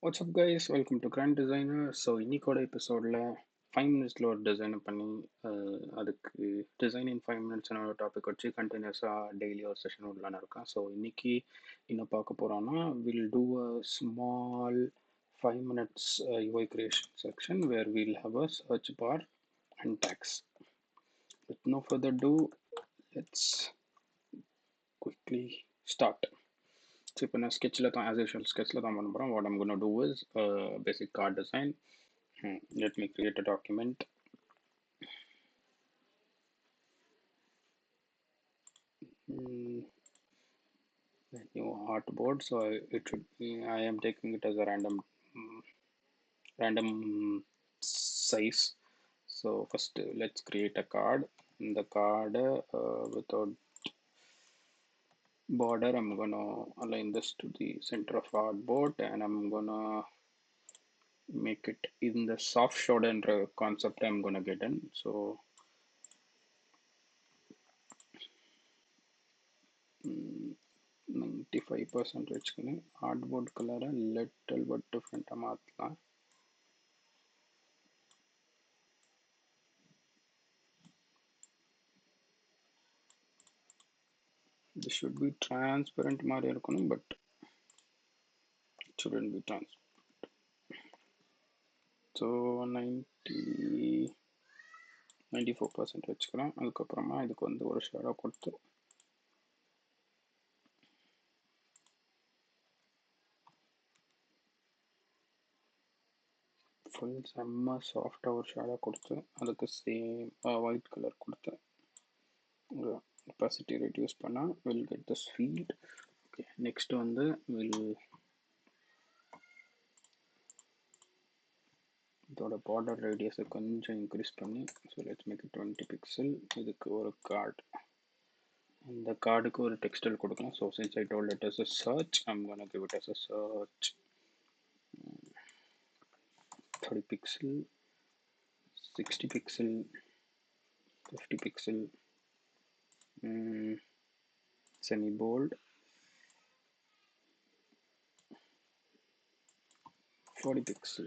What's up guys, welcome to Grand Designer. So இன்னைக்கோட எபிசோடில் 5 மினிட்ஸில் ஒரு டிசைனை பண்ணி அதுக்கு டிசைன் இன் 5 மினிட்ஸ்னு ஒரு டாபிக் வச்சு கண்டினியூஸாக டெய்லி ஒரு செஷன் விடலான்னு இருக்கேன். ஸோ இன்னைக்கு என்ன பார்க்க போகிறோன்னா will do a small 5 minutes UI creation section where we'll have a search bar and tags. With no further ado, let's quickly start. So இப்போ நான் sketchல தான் as usual sketchல தான் பண்ண போகிறேன். What I'm going to do is basic card design. Let me create a document. A new artboard. So it should be, I am taking it as a random size. So first let's create a card. In the card without border, I'm gonna align this to the center of artboard, and I'm gonna make it in the soft shoulder concept I'm gonna get in. So 95% வச்சுக்கோங்க. Artboard கலரை little but டிஃப்ரெண்ட்டாக மாற்றலாம். This should be transparent மாதிரி இருக்கணும், but it shouldn't be transparent. So 94% வச்சுக்கலாம். அதுக்கப்புறமா இதுக்கு வந்து ஒரு ஷேடோ கொடுத்து ஃபுல் செம்ம சாஃப்டாக ஒரு ஷேடோ கொடுத்து அதுக்கு சேம் ஒயிட் கலர் கொடுத்து ஒரு opacity reduce பண்ணால் will get this field. Okay, next வந்து will இதோட border radius கொஞ்சம் increase பண்ணி, so let's make it 20 pixel. இதுக்கு ஒரு card, இந்த கார்டுக்கு ஒரு டெக்ஸ்டைல் கொடுக்கலாம். So since I told it as a search, I'm gonna give it as a search. 30 pixel, 60 pixel, 50 pixel, semi bold, 40 pixel.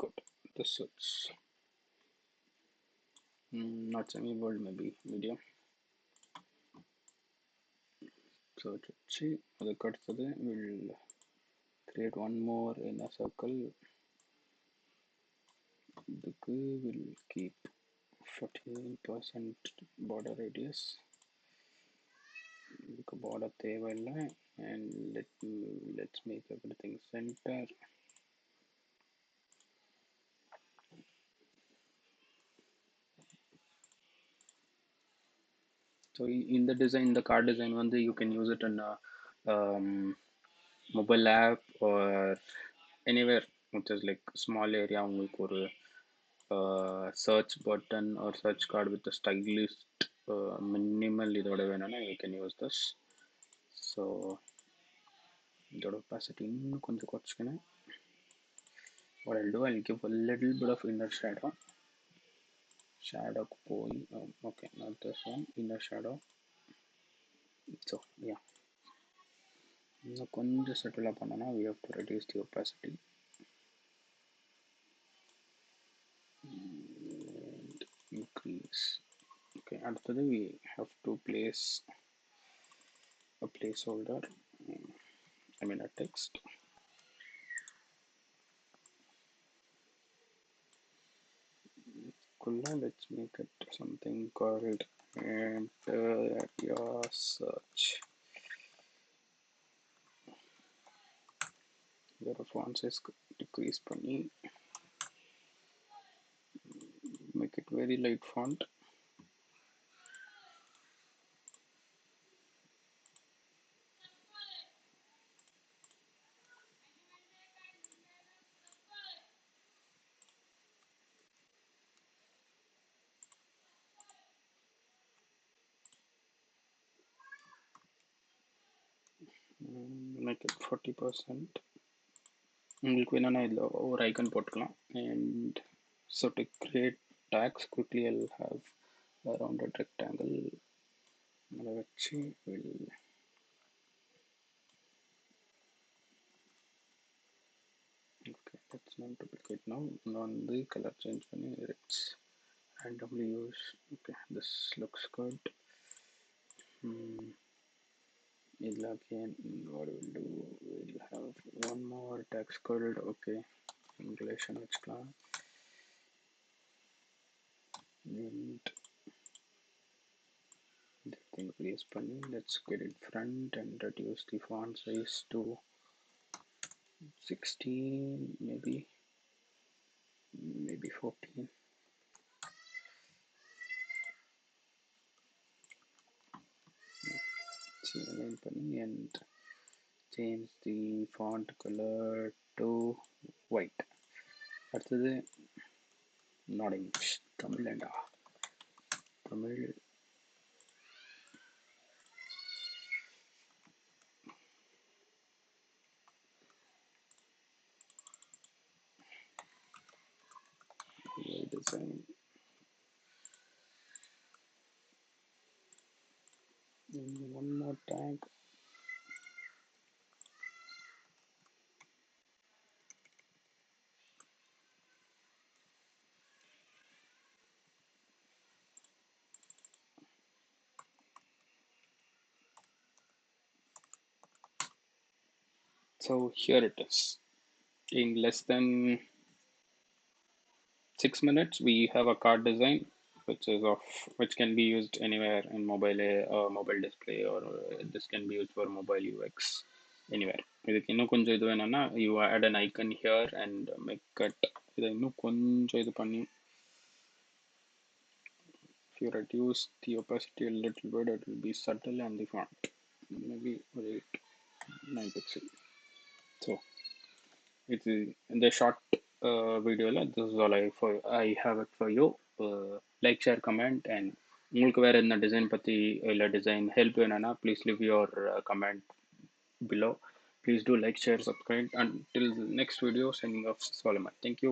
Good. This is not semi bold, maybe medium. So அதுக்கு அடுத்தது will create one more in a circle. இதுக்கு will keep 14% border radius. இதுக்கு border தேவையில்லை, and let's make everything center. So in the design, the card design வந்து you can use it in a mobile app or anywhere which is like small area. உங்களுக்கு ஒரு search button or search card with a stylist minimal இதோட வேணும்னா you can use this. So இதோட opacity இன்னும் கொஞ்சம் குறைச்சிக்கணும். What I'll do, I'll give a little bit of inner shadow. போய் okay, not this one, inner shadow. So yeah, இன்னும் கொஞ்சம் செட்டிலாக பண்ணனா we have to reduce the opacity and increase. Okay, அடுத்தது we have to place a placeholder, I mean a text. Let's make it something called enter your search. Your font size decrease பண்ணி make it very light font. Make it 40%. உங்களுக்கு வேணும்னா இதில் ஒரு icon போட்டுக்கலாம். And so to create tags quickly, I'll have a rounded rectangle. அதை வச்சு will Okay, let's not duplicate now. On the color change பண்ணி it's randomly use. Okay, this looks good. Hmm. Again, what we'll do, we'll have one more text code. Okay, English and வச்சுக்கலாம். And the thing please பண்ணி let's get it front and reduce the font size to 16, maybe 14. Align பண்ணி and change the font color to white. அடுத்தது not English, தமிழ்டா. Tamil design. And one more tag. So here it is. In less than 6 minutes, we have a card design which can be used anywhere in mobile display, or this can be used for mobile UX anywhere. இதுக்கு இன்னும் கொஞ்சம் இது வேணும்னா you add an icon here and make it. இதை இன்னும் கொஞ்சம் இது பண்ணி if you reduce the opacity a little bit, it will be subtle, and the font maybe 8 9 pixel. So it's in the short video. This is all I have it for you. Like, share, comment, and உங்களுக்கு வேற என்ன design பத்தி இல்ல design help வேணும்னா please live your comment below. Please do like, share, subscribe. Until the next video, signing off, Solomon. Thank you.